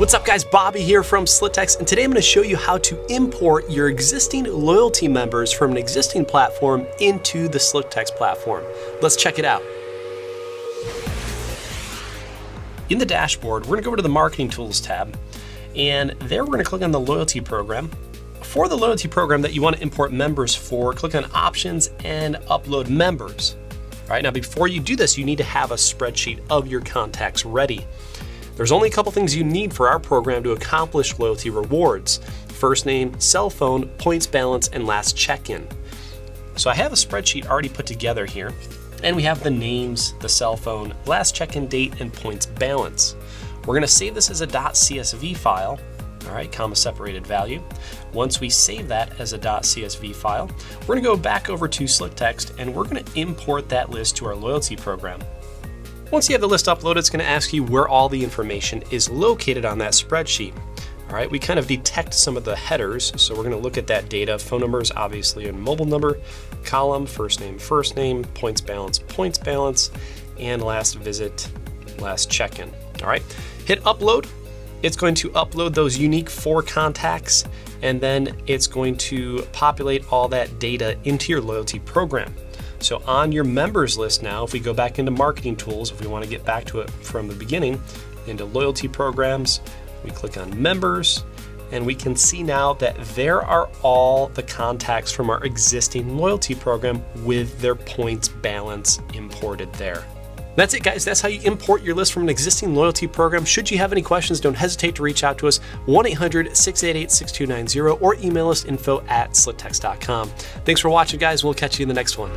What's up guys, Bobby here from SlickText's, and today I'm going to show you how to import your existing loyalty members from an existing platform into the SlickText's platform. Let's check it out. In the dashboard, we're going to go over to the Marketing Tools tab, and there we're going to click on the Loyalty Program. For the Loyalty Program that you want to import members for, click on Options and Upload Members. All right, now before you do this, you need to have a spreadsheet of your contacts ready. There's only a couple things you need for our program to accomplish loyalty rewards: first name, cell phone, points balance, and last check-in. So I have a spreadsheet already put together here, and we have the names, the cell phone, last check-in date, and points balance. We're gonna save this as a .csv file, all right, comma separated value. Once we save that as a .csv file, we're gonna go back over to SlickText and we're gonna import that list to our loyalty program. Once you have the list uploaded, it's going to ask you where all the information is located on that spreadsheet. All right, we kind of detect some of the headers, so we're going to look at that data. Phone numbers, obviously, and mobile number, column, first name, points balance, and last visit, last check-in. All right, hit upload. It's going to upload those unique 4 contacts, and then it's going to populate all that data into your loyalty program. So on your members list now, if we go back into Marketing Tools, if we want to get back to it from the beginning, into Loyalty Programs, we click on Members, and we can see now that there are all the contacts from our existing loyalty program with their points balance imported there. That's it guys, that's how you import your list from an existing loyalty program. Should you have any questions, don't hesitate to reach out to us, 1-800-688-6290, or email us info@slicktext.com. Thanks for watching guys, we'll catch you in the next one.